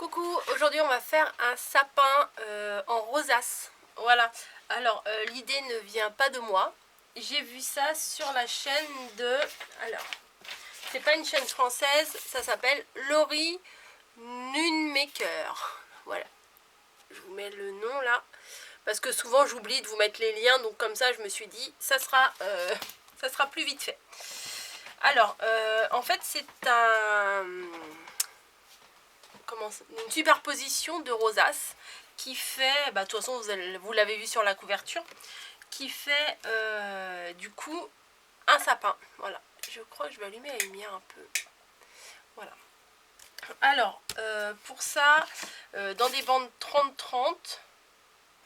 Coucou, aujourd'hui on va faire un sapin en rosace. Voilà, alors l'idée ne vient pas de moi. J'ai vu ça sur la chaîne de... Alors, c'est pas une chaîne française, ça s'appelle Laurie Nunmaker. Voilà, je vous mets le nom là. Parce que souvent j'oublie de vous mettre les liens, donc comme ça je me suis dit, ça sera plus vite fait. Alors, en fait c'est une superposition de rosaces qui fait, de toute façon vous l'avez vu sur la couverture, qui fait du coup un sapin. Voilà, je crois que je vais allumer la lumière un peu. Voilà. Alors, pour ça, dans des bandes 30-30,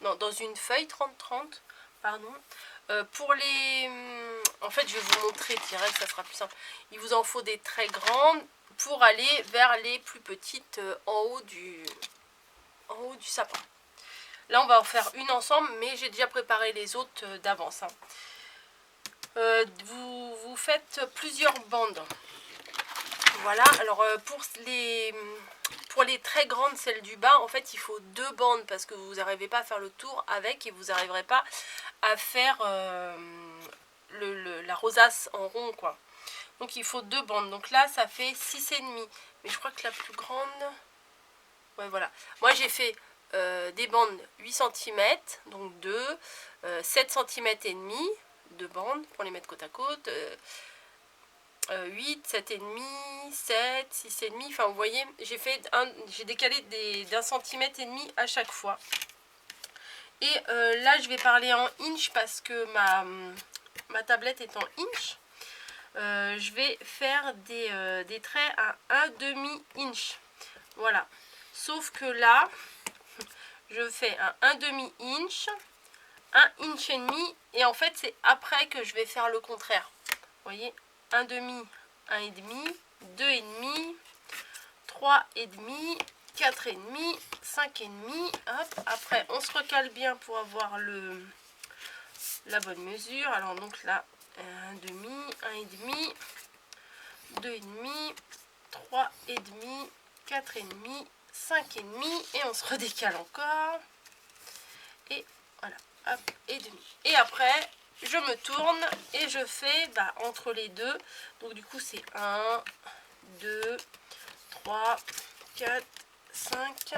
non, dans une feuille 30-30, pardon, pour les... En fait, je vais vous montrer direct, ça sera plus simple. Il vous en faut des très grandes pour aller vers les plus petites en haut du sapin. Là, on va en faire une ensemble, mais j'ai déjà préparé les autres d'avance. Vous faites plusieurs bandes. Voilà, alors pour les très grandes, celles du bas, en fait, il faut 2 bandes parce que vous n'arrivez pas à faire le tour avec et vous n'arriverez pas à faire la rosace en rond, quoi. Donc il faut 2 bandes. Donc là, ça fait 6,5. Mais je crois que la plus grande... Ouais, voilà. Moi, j'ai fait des bandes 8 cm, donc 2, 7 cm et demi, 2 bandes pour les mettre côte à côte, 8, 7,5, 7, 6,5. Enfin, vous voyez, j'ai décalé d'1,5 cm à chaque fois. Et là, je vais parler en inch parce que ma tablette est en inch. Je vais faire des traits à 1,5 inch. Voilà. Sauf que là, je fais un 1,5 inch, 1 inch et demi. Et en fait, c'est après que je vais faire le contraire. Vous voyez, 1,5, 1,5, 2,5, 3,5, 4,5, 5,5. Hop, après, on se recale bien pour avoir la bonne mesure. Alors, donc là, 1,5, 1,5, 2,5, 3,5, 4,5, 5,5. Et on se redécale encore. Et voilà, hop, et demi. Et après, je me tourne et je fais entre les deux. Donc du coup, c'est 1, 2, 3, 4, 5.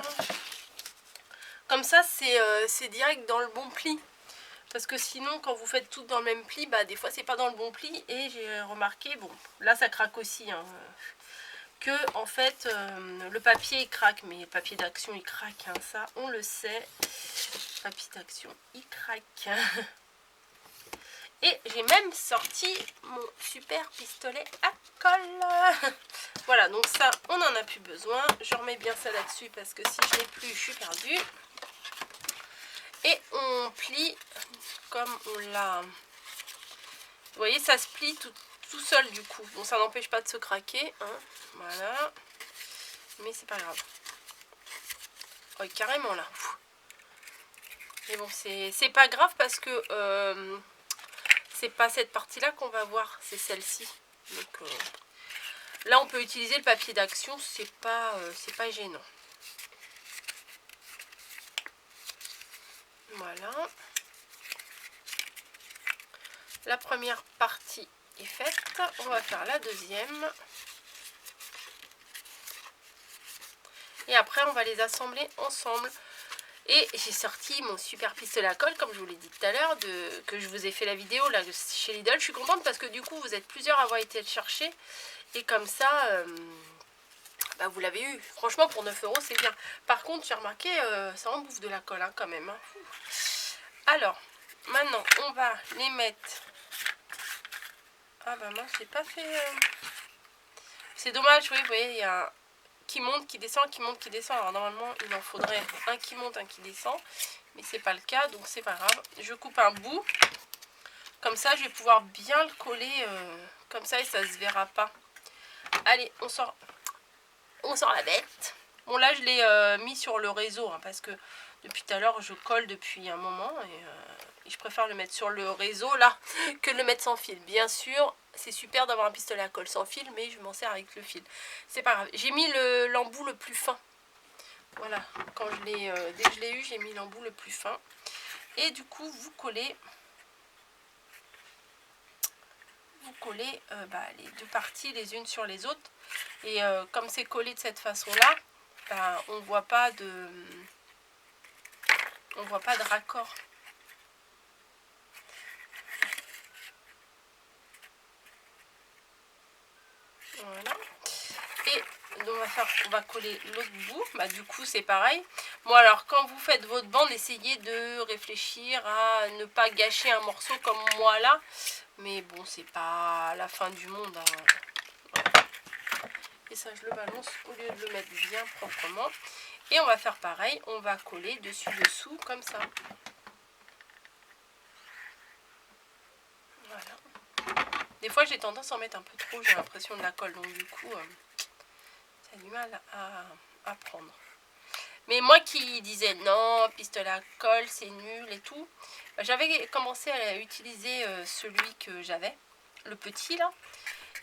Comme ça, c'est direct dans le bon pli. Parce que sinon, quand vous faites tout dans le même pli, des fois, c'est pas dans le bon pli. Et j'ai remarqué, bon, là, ça craque aussi, hein, que, en fait, le papier, il craque. Mais le papier d'action, il craque, hein, ça, on le sait. Papier d'action, il craque. Et j'ai même sorti mon super pistolet à colle. Voilà, donc ça, on n'en a plus besoin. Je remets bien ça là-dessus parce que si je l'ai plus, je suis perdue. Et on plie comme on l'a... Vous voyez, ça se plie tout seul du coup. Bon, ça n'empêche pas de se craquer, hein. Voilà. Mais c'est pas grave. Oh, carrément là. Mais bon, c'est pas grave parce que... c'est pas cette partie-là qu'on va voir, c'est celle-ci. Donc là, on peut utiliser le papier d'action, c'est pas gênant. Voilà. La première partie est faite. On va faire la deuxième. Et après, on va les assembler ensemble. Et j'ai sorti mon super pistolet à colle, comme je vous l'ai dit tout à l'heure, que je vous ai fait la vidéo là chez Lidl. Je suis contente parce que du coup, vous êtes plusieurs à avoir été le chercher. Et comme ça, vous l'avez eu. Franchement, pour 9 €, c'est bien. Par contre, j'ai remarqué, ça en bouffe de la colle, hein, quand même. Hein. Alors, maintenant, on va les mettre... Ah mince, j'ai pas fait... C'est dommage, oui, vous voyez, il y a un qui monte, qui descend, qui monte, qui descend. Alors normalement, il en faudrait un qui monte, un qui descend. Mais c'est pas le cas, donc c'est pas grave. Je coupe un bout. Comme ça, je vais pouvoir bien le coller comme ça et ça se verra pas. Allez, on sort la bête. Bon, là, je l'ai mis sur le réseau, hein, parce que depuis tout à l'heure, je colle depuis un moment. Et je préfère le mettre sur le réseau, là, que de le mettre sans fil. Bien sûr, c'est super d'avoir un pistolet à colle sans fil, mais je m'en sers avec le fil. C'est pas grave. J'ai mis l'embout le plus fin. Voilà, quand dès que je l'ai eu, j'ai mis l'embout le plus fin. Et du coup, vous collez les deux parties les unes sur les autres. Et comme c'est collé de cette façon-là, on voit pas de raccord. Voilà. Et donc on va coller l'autre bout. Du coup c'est pareil. Bon, alors quand vous faites votre bande, essayez de réfléchir à ne pas gâcher un morceau comme moi là. Mais bon, c'est pas la fin du monde, hein. Voilà. Et ça je le balance au lieu de le mettre bien proprement. Et on va faire pareil, on va coller dessus-dessous comme ça. Voilà. Des fois j'ai tendance à en mettre un peu trop, j'ai l'impression de la colle, donc du coup ça a du mal à prendre. Mais moi qui disais non, pistolet à colle c'est nul et tout, j'avais commencé à utiliser celui que j'avais, le petit là.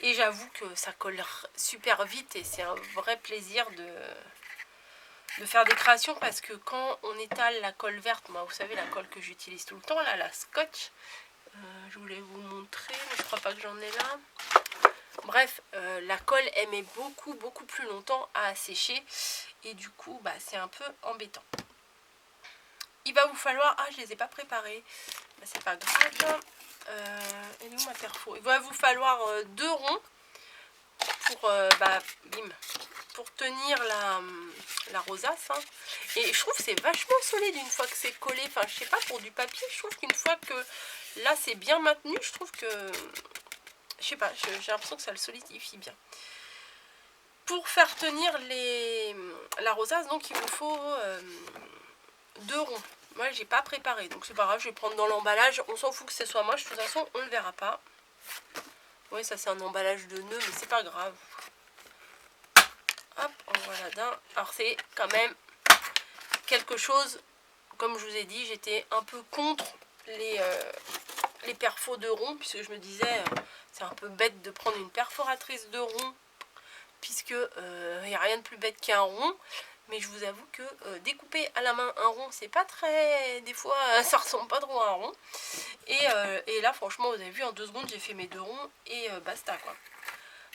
Et j'avoue que ça colle super vite et c'est un vrai plaisir de faire des créations, parce que quand on étale la colle verte, moi vous savez la colle que j'utilise tout le temps là, la Scotch, je voulais vous montrer mais je crois pas que j'en ai là. Bref, la colle elle met beaucoup plus longtemps à sécher et du coup c'est un peu embêtant. Il va vous falloir, je les ai pas préparés, c'est pas grave. Elle est où ma perfo? Il va vous falloir 2 ronds pour pour tenir la rosace, hein. Et je trouve que c'est vachement solide une fois que c'est collé. Enfin, je sais pas, pour du papier, je trouve qu'une fois que là c'est bien maintenu, je trouve que, je sais pas, j'ai l'impression que ça le solidifie bien. Pour faire tenir la rosace, donc il vous faut 2 ronds. Moi j'ai pas préparé, donc c'est pas grave, je vais prendre dans l'emballage. On s'en fout que ce soit moche, de toute façon on le verra pas. Oui, ça c'est un emballage de nœuds, mais c'est pas grave. Hop, en voilà d'un. Alors c'est quand même quelque chose, comme je vous ai dit, j'étais un peu contre les perfos de rond, puisque je me disais c'est un peu bête de prendre une perforatrice de rond, puisque il n'y a rien de plus bête qu'un rond. Mais je vous avoue que découper à la main un rond, c'est pas très... Des fois, ça ressemble pas trop à un rond. Et là, franchement, vous avez vu, en 2 secondes, j'ai fait mes 2 ronds et basta, quoi.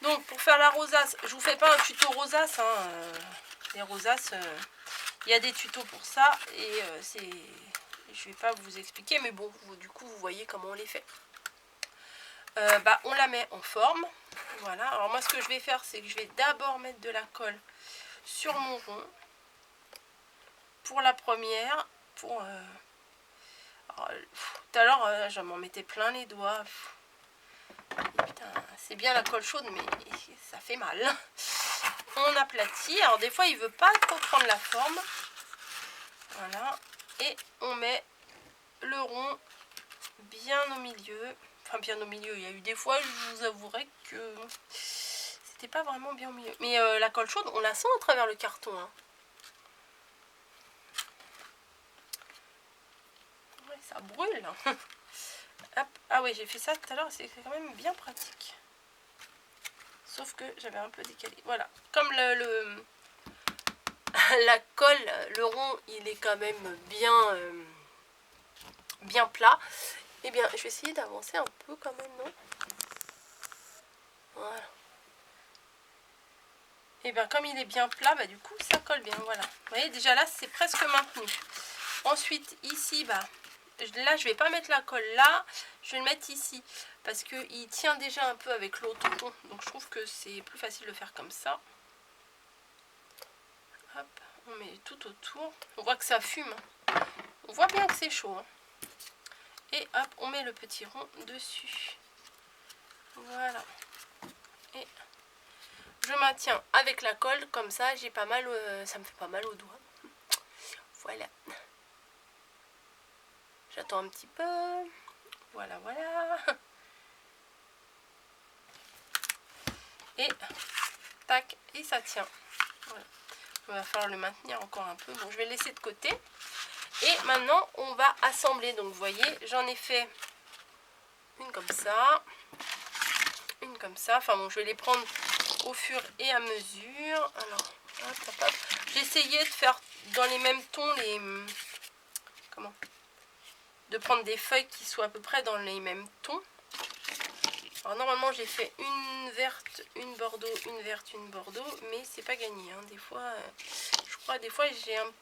Donc, pour faire la rosace, je vous fais pas un tuto rosace, hein. Les rosaces, il y a des tutos pour ça. Et je vais pas vous expliquer, mais bon, du coup, vous voyez comment on les fait. On la met en forme. Voilà. Alors, moi, ce que je vais faire, c'est que je vais d'abord mettre de la colle sur mon rond. Pour la première, tout à l'heure je m'en mettais plein les doigts. Putain, c'est bien la colle chaude, mais ça fait mal. On aplatit. Alors des fois il veut pas trop prendre la forme. Voilà. Et on met le rond bien au milieu. Enfin bien au milieu. Il y a eu des fois, je vous avouerai que c'était pas vraiment bien au milieu. Mais la colle chaude, on la sent à travers le carton, hein. Ça brûle. Hop. Ah oui, j'ai fait ça tout à l'heure, c'est quand même bien pratique. Sauf que j'avais un peu décalé. Voilà. Comme la colle, le rond, il est quand même bien plat. Eh bien, je vais essayer d'avancer un peu quand même, non? Voilà. Et bien, comme il est bien plat, du coup, ça colle bien. Voilà. Vous voyez, déjà là, c'est presque maintenu. Ensuite, ici, là je vais pas mettre la colle là, je vais le mettre ici parce que il tient déjà un peu avec l'autre rond, donc je trouve que c'est plus facile de faire comme ça. Hop, on met tout autour, on voit que ça fume, on voit bien que c'est chaud, hein. Et hop, on met le petit rond dessus. Voilà. Et je maintiens avec la colle comme ça, j'ai pas mal, ça me fait pas mal aux doigts. Voilà. J'attends un petit peu. Voilà, voilà. Et tac, et ça tient. Voilà. Il va falloir le maintenir encore un peu. Bon, je vais le laisser de côté. Et maintenant, on va assembler. Donc, vous voyez, j'en ai fait une comme ça. Une comme ça. Enfin bon, je vais les prendre au fur et à mesure. Alors, hop, hop, hop. J'essayais de faire dans les mêmes tons, de prendre des feuilles qui soient à peu près dans les mêmes tons. Alors normalement j'ai fait une verte, une bordeaux, une verte, une bordeaux, mais c'est pas gagné. Hein. Des fois, je crois des fois j'ai un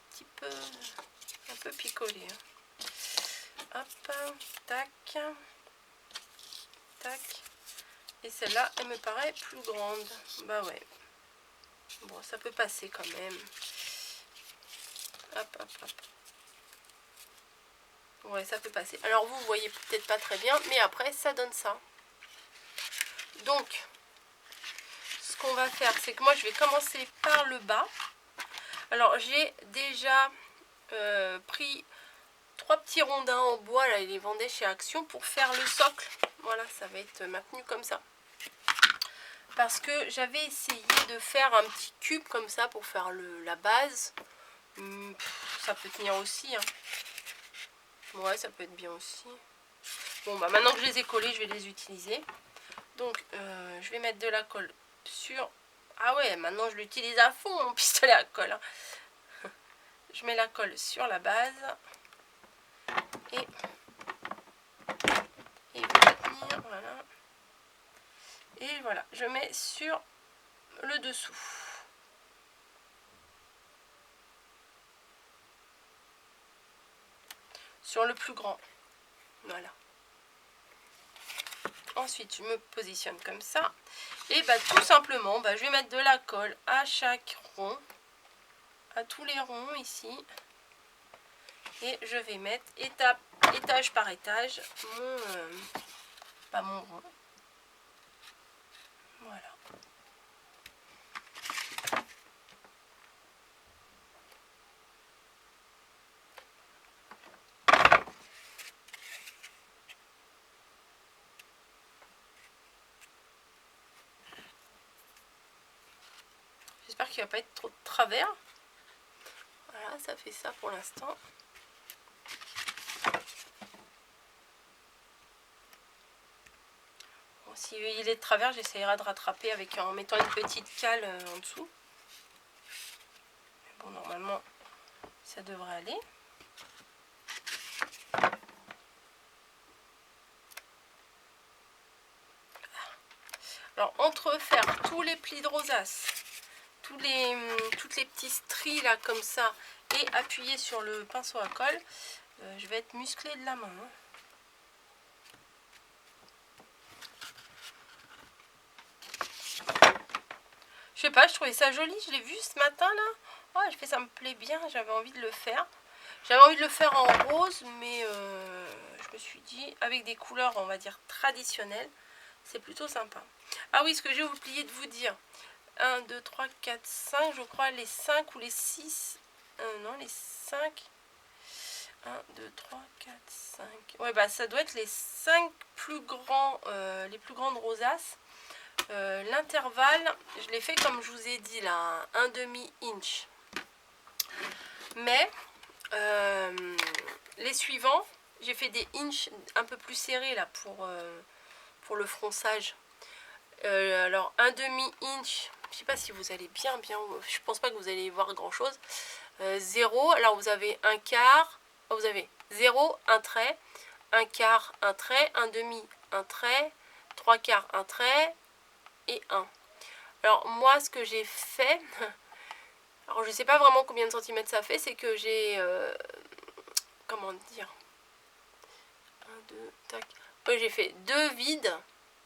peu picolé. Hein. Hop, tac, tac. Et celle-là, elle me paraît plus grande. Bah ouais. Bon, ça peut passer quand même. Hop, hop, hop. Ouais, ça peut passer. Alors vous voyez peut-être pas très bien, mais après ça donne ça. Donc, ce qu'on va faire, c'est que moi je vais commencer par le bas. Alors j'ai déjà pris 3 petits rondins en bois, là ils les vendaient chez Action pour faire le socle. Voilà, ça va être maintenu comme ça. Parce que j'avais essayé de faire un petit cube comme ça pour faire la base. Ça peut tenir aussi. Hein. Ouais, ça peut être bien aussi. Bon, bah maintenant que je les ai collés, je vais les utiliser. Donc, je vais mettre de la colle sur... Ah ouais, maintenant je l'utilise à fond, mon pistolet à colle. Hein. Je mets la colle sur la base. Et il va tenir, voilà. Et voilà, je mets sur le dessous. Sur le plus grand. Voilà. Ensuite, je me positionne comme ça. Et bah tout simplement, bah, je vais mettre de la colle à chaque rond. À tous les ronds ici. Et je vais mettre étage par étage mon rond. Voilà. J'espère qu'il ne va pas être trop de travers. Voilà, ça fait ça pour l'instant. Bon, si il est de travers, j'essaierai de rattraper en mettant une petite cale en dessous. Bon, normalement, ça devrait aller. Alors, entre faire tous les plis de rosace, toutes les petits stries là comme ça, et appuyer sur le pinceau à colle, je vais être musclée de la main. Hein. Je sais pas, je trouvais ça joli, je l'ai vu ce matin là. Oh, je fais ça me plaît bien, j'avais envie de le faire. J'avais envie de le faire en rose, mais je me suis dit, avec des couleurs, on va dire, traditionnelles, c'est plutôt sympa. Ah oui, ce que j'ai oublié de vous dire. 1, 2, 3, 4, 5, je crois, les 5 ou les 6. Non, les 5. 1, 2, 3, 4, 5. Ouais, bah ça doit être les 5 plus grands, les plus grandes rosaces. L'intervalle, je l'ai fait comme je vous ai dit là, 1/2 inch. Mais les suivants, j'ai fait des inches un peu plus serrés là pour le fronçage. Alors 1/2 inch, je sais pas si vous allez bien, je pense pas que vous allez voir grand chose. 0, alors vous avez un quart, vous avez 0, un trait, un quart, un trait, 1/2, un trait, 3 quarts, un trait et 1. Alors moi ce que j'ai fait, alors je sais pas vraiment combien de centimètres ça fait, c'est que j'ai, comment dire, 1, 2, tac, ouais, j'ai fait 2 vides,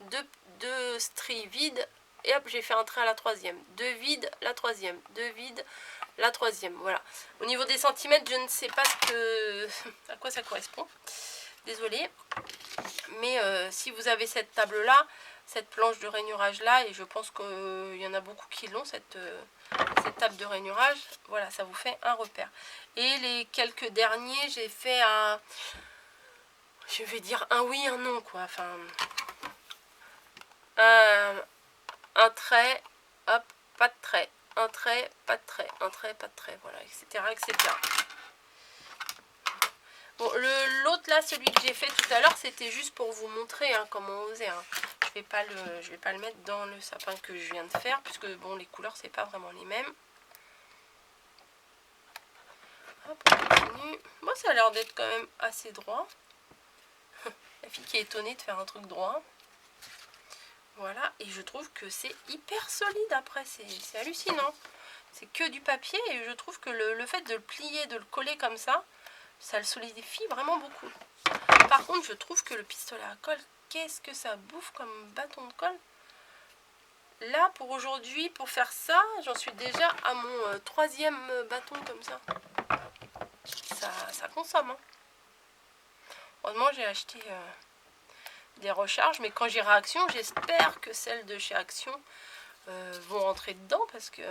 2 stries vides, et hop j'ai fait un trait à la troisième, 2 vides, la troisième, 2 vides, la troisième, voilà. Au niveau des centimètres, je ne sais pas à quoi ça correspond, désolée, mais si vous avez cette table là, cette planche de rainurage là, et je pense qu'il y en a beaucoup qui l'ont, cette table de rainurage, voilà, ça vous fait un repère. Et les quelques derniers, j'ai fait je vais dire un oui, un non, quoi, enfin, un trait, hop, pas de trait, un trait, pas de trait, un trait, pas de trait, voilà, etc., etc. Bon, l'autre là, celui que j'ai fait tout à l'heure, c'était juste pour vous montrer hein, comment on faisait. Hein. Je vais pas le mettre dans le sapin que je viens de faire, puisque bon, les couleurs, c'est pas vraiment les mêmes. Moi, ça a l'air d'être quand même assez droit. La fille qui est étonnée de faire un truc droit. Voilà, et je trouve que c'est hyper solide après, c'est hallucinant. C'est que du papier et je trouve que le fait de le plier, de le coller comme ça le solidifie vraiment beaucoup. Par contre, je trouve que le pistolet à colle, qu'est-ce que ça bouffe comme bâton de colle. Là, pour aujourd'hui, pour faire ça, j'en suis déjà à mon 3e bâton comme ça. Ça consomme. Hein. Heureusement, j'ai acheté des recharges, mais quand j'irai à Action, j'espère que celles de chez Action vont rentrer dedans parce que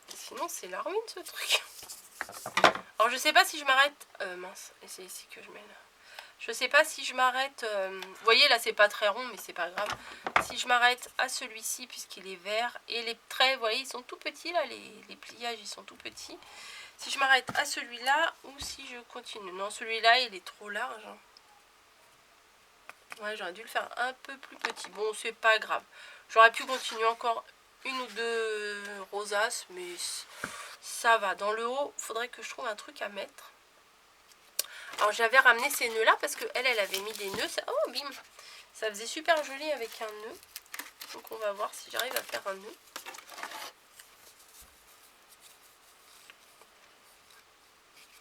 sinon, c'est la ruine ce truc. Alors, je sais pas si je m'arrête. Mince, et c'est ici que je mets là. Je sais pas si je m'arrête. Vous voyez, là, c'est pas très rond, mais c'est pas grave. Si je m'arrête à celui-ci, puisqu'il est vert, et les traits, vous voyez, ils sont tout petits, là, les pliages, ils sont tout petits. Si je m'arrête à celui-là, ou si je continue. Non, celui-là, il est trop large. Hein. Ouais, j'aurais dû le faire un peu plus petit. Bon, c'est pas grave. J'aurais pu continuer encore 1 ou 2 rosaces, mais ça va. Dans le haut, il faudrait que je trouve un truc à mettre. Alors, j'avais ramené ces nœuds-là parce qu'elle avait mis des nœuds. Ça... Oh, bim! Ça faisait super joli avec un nœud. Donc, on va voir si j'arrive à faire un nœud.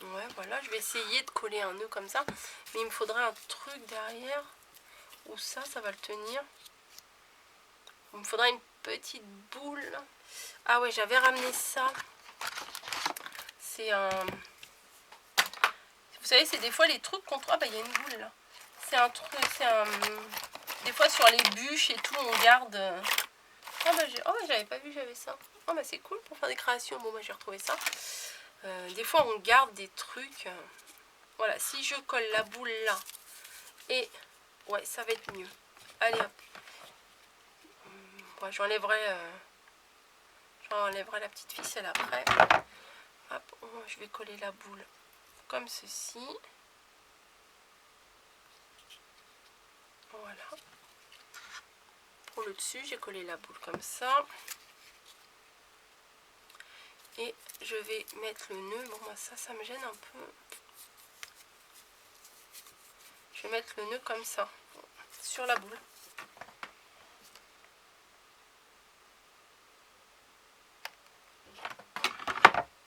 Ouais, voilà. Je vais essayer de coller un nœud comme ça. Mais il me faudrait un truc derrière. Où ça va le tenir. Il me faudra une petite boule. Ah ouais, j'avais ramené ça. C'est un... Vous savez, c'est des fois les trucs qu'on trouve... Ah bah, il y a une boule là. C'est un truc... C'est un... Des fois sur les bûches et tout, on garde... Ah bah, j'avais pas vu que j'avais ça. Oh bah, c'est cool pour faire des créations. Bon, bah, j'ai retrouvé ça. Des fois, on garde des trucs... Voilà, si je colle la boule là... Et... Ouais, ça va être mieux. Allez, hop. Ouais, j'enlèverai la petite ficelle après. Hop, je vais coller la boule comme ceci. Voilà. Pour le dessus, j'ai collé la boule comme ça. Et je vais mettre le nœud. Bon, moi, ça me gêne un peu. Je vais mettre le nœud comme ça, sur la boule.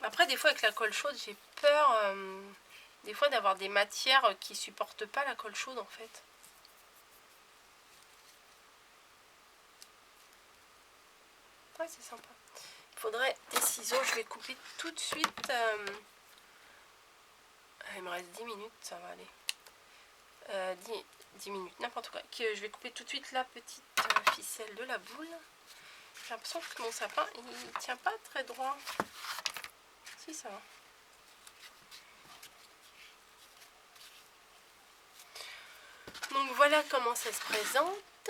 Après, des fois, avec la colle chaude, j'ai peur, des fois, d'avoir des matières qui supportent pas la colle chaude, en fait. Ouais, c'est sympa. Il faudrait des ciseaux. Je vais couper tout de suite. Il me reste 10 minutes, ça va aller. 10 minutes, n'importe quoi. Je vais couper tout de suite la petite ficelle de la boule. J'ai l'impression que mon sapin, il tient pas très droit. Si, ça va. Donc voilà comment ça se présente.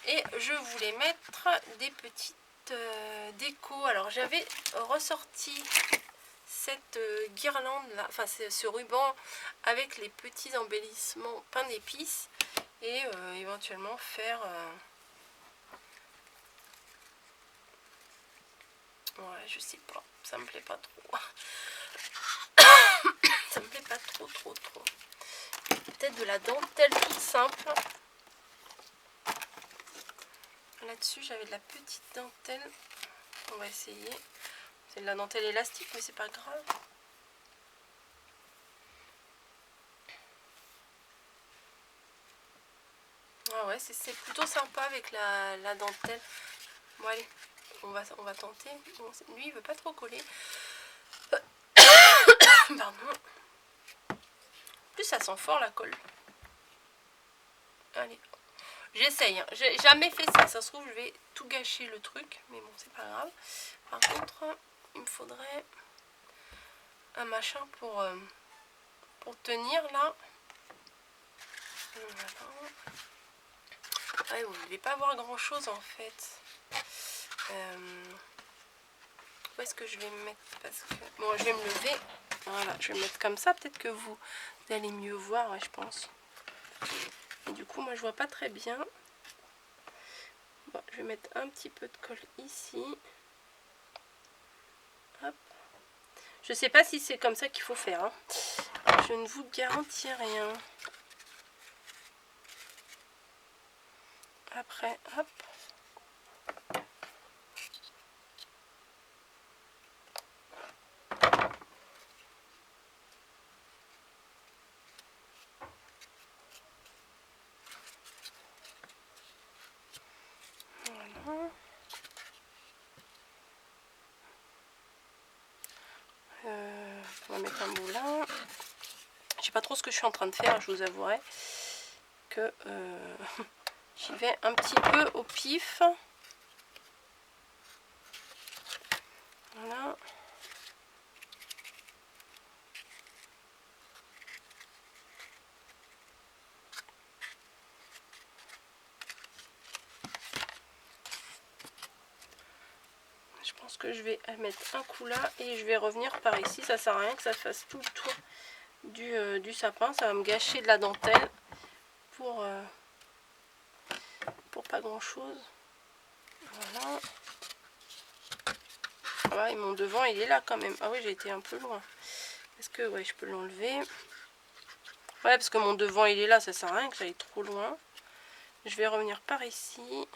Et je voulais mettre des petites décos. Alors j'avais ressorti cette guirlande là, enfin ce ruban avec les petits embellissements pain d'épices. Et éventuellement faire... Ouais, je sais pas. Ça me plaît pas trop. Ça me plaît pas trop. Peut-être de la dentelle toute simple. Là-dessus, j'avais de la petite dentelle. On va essayer. C'est de la dentelle élastique, mais c'est pas grave. Ah ouais, c'est plutôt sympa avec la dentelle. Bon, allez, on va tenter. Bon, lui, il veut pas trop coller. Pardon. En plus, ça sent fort la colle. Allez, j'essaye. Hein. J'ai jamais fait ça. Ça se trouve, je vais tout gâcher le truc. Mais bon, c'est pas grave. Par contre, il me faudrait un machin pour tenir là. Voilà. Ouais, vous ne devez pas voir grand chose en fait. Où est-ce que je vais me mettre? Parce que bon, je vais me lever. Voilà, je vais me mettre comme ça. Peut-être que vous allez mieux voir, ouais, je pense. Et du coup, moi, je vois pas très bien. Bon, je vais mettre un petit peu de colle ici. Hop. Je sais pas si c'est comme ça qu'il faut faire. Hein. Je ne vous garantis rien. Après, hop. Voilà. On va mettre un bout là. Je sais pas trop ce que je suis en train de faire, je vous avouerai que j'y vais un petit peu au pif. Voilà. Je pense que je vais mettre un coup là et je vais revenir par ici. Ça sert à rien que ça fasse tout le tour du sapin. Ça va me gâcher de la dentelle pour pas grand chose. Voilà. Ah ouais, et mon devant il est là quand même. Ah oui, j'ai été un peu loin. Est-ce que ouais, je peux l'enlever? Ouais, parce que mon devant il est là, ça sert à rien que j'aille trop loin. Je vais revenir par ici.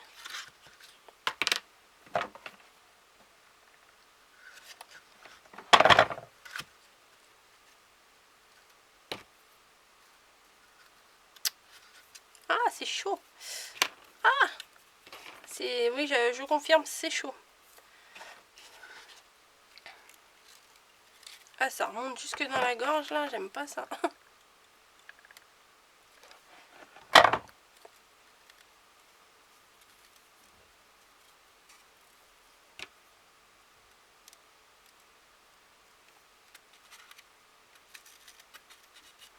Ah, c'est chaud. Ah, c'est oui, je confirme, c'est chaud. Ah, ça remonte jusque dans la gorge là, j'aime pas ça.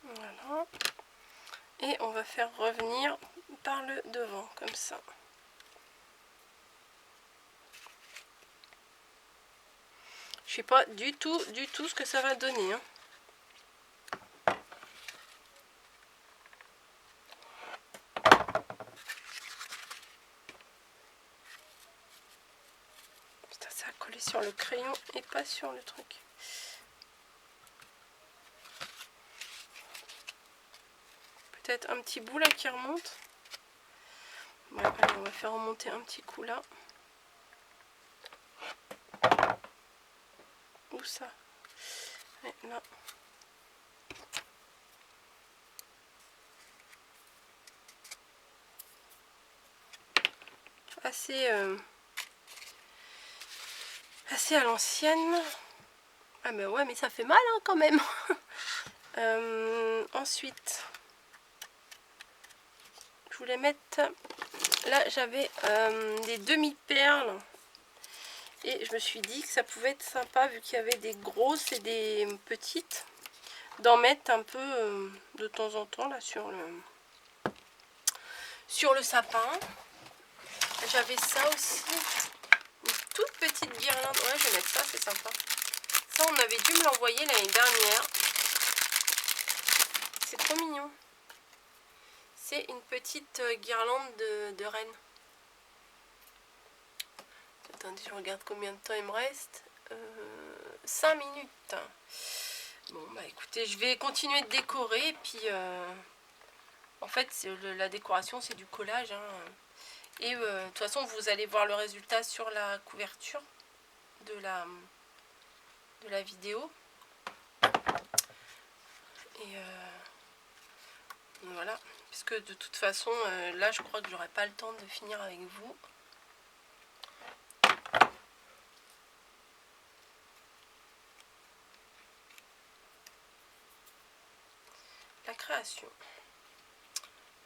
Voilà. Et on va faire revenir par le devant, comme ça. Je sais pas du tout ce que ça va donner. Hein. Putain, ça a collé sur le crayon et pas sur le truc. Peut-être un petit bout là qui remonte. Ouais, allez, on va faire remonter un petit coup là. Où ça? Ouais, là. Assez à l'ancienne. Ah mais ouais, mais ça fait mal hein, quand même. Ensuite, je voulais mettre... Là, j'avais des demi-perles. Et je me suis dit que ça pouvait être sympa, vu qu'il y avait des grosses et des petites, d'en mettre un peu de temps en temps là sur le sapin. J'avais ça aussi, une toute petite guirlande. Ouais, je vais mettre ça, c'est sympa. Ça, on avait dû me l'envoyer l'année dernière. C'est trop mignon. C'est une petite guirlande de reine. Attendez, je regarde combien de temps il me reste. 5 minutes. Bon, bah écoutez, je vais continuer de décorer. Et puis, en fait, la décoration, c'est du collage. Hein. Et de toute façon, vous allez voir le résultat sur la couverture de la vidéo. Et voilà. Puisque de toute façon, là, je crois que j'aurai pas le temps de finir avec vous. La création.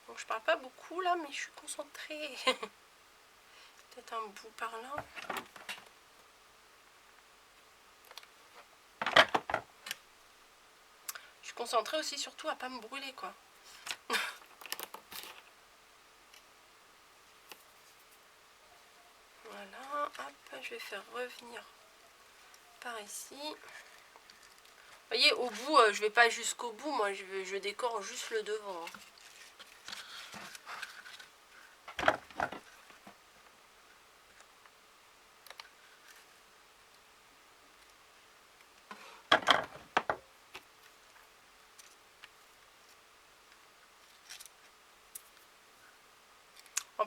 Donc je parle pas beaucoup là, mais je suis concentrée. Peut-être un bout par là. Je suis concentrée aussi surtout à pas me brûler quoi. Voilà, hop, je vais faire revenir par ici. Vous voyez, au bout, je vais pas jusqu'au bout, moi je décore juste le devant.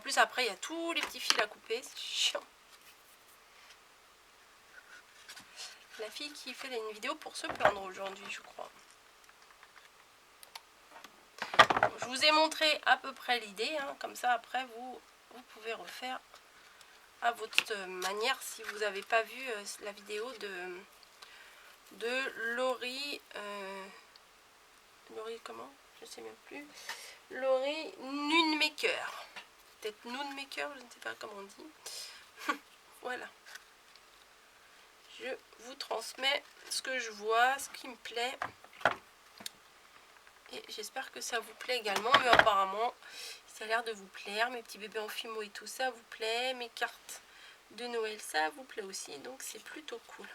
plus après il y a tous les petits fils à couper, c'est chiant. La fille qui fait une vidéo pour se plaindre aujourd'hui, je crois. Je vous ai montré à peu près l'idée, hein, comme ça après vous pouvez refaire à votre manière si vous n'avez pas vu la vidéo de Laurie. Laurie comment? Je sais même plus. Laurie Noonmaker. Peut-être Noonmaker, je ne sais pas comment on dit. Voilà. Je vous transmets ce que je vois, ce qui me plaît. Et j'espère que ça vous plaît également. Mais apparemment, ça a l'air de vous plaire. Mes petits bébés en fimo et tout ça vous plaît. Mes cartes de Noël, ça vous plaît aussi. Donc c'est plutôt cool.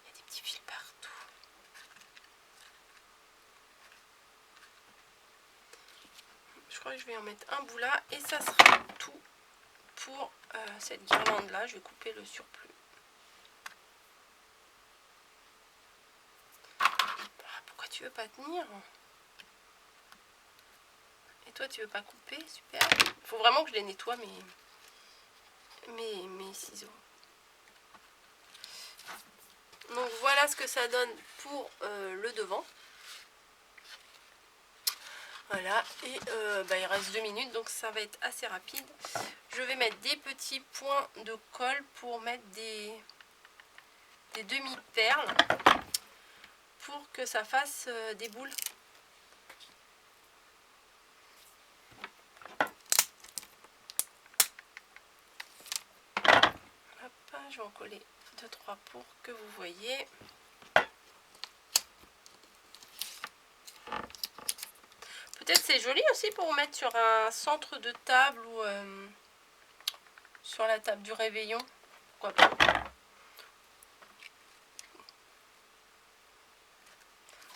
Il y a des petits fils partout. Je crois que je vais en mettre un bout là. Et ça sera tout pour cette guirlande là. Je vais couper le surplus. Pourquoi tu veux pas tenir? Et toi tu veux pas couper? Super. Il faut vraiment que je les nettoie mes ciseaux. Donc voilà ce que ça donne pour le devant. Voilà, et il reste 2 minutes, donc ça va être assez rapide. Je vais mettre des petits points de colle pour mettre des demi-perles pour que ça fasse des boules. Hop, je vais en coller 2-3 pour que vous voyez. Peut-être c'est joli aussi pour mettre sur un centre de table ou sur la table du réveillon. Pourquoi pas.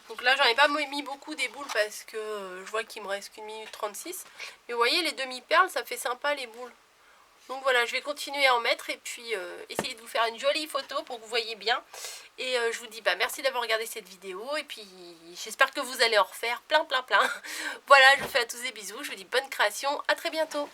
Donc là j'en ai pas mis beaucoup des boules parce que je vois qu'il me reste qu'une minute 36. Mais vous voyez les demi-perles, ça fait sympa les boules. Donc voilà, je vais continuer à en mettre et puis essayer de vous faire une jolie photo pour que vous voyez bien. Et je vous dis merci d'avoir regardé cette vidéo et puis j'espère que vous allez en refaire plein. Voilà, je vous fais à tous des bisous, je vous dis bonne création, à très bientôt.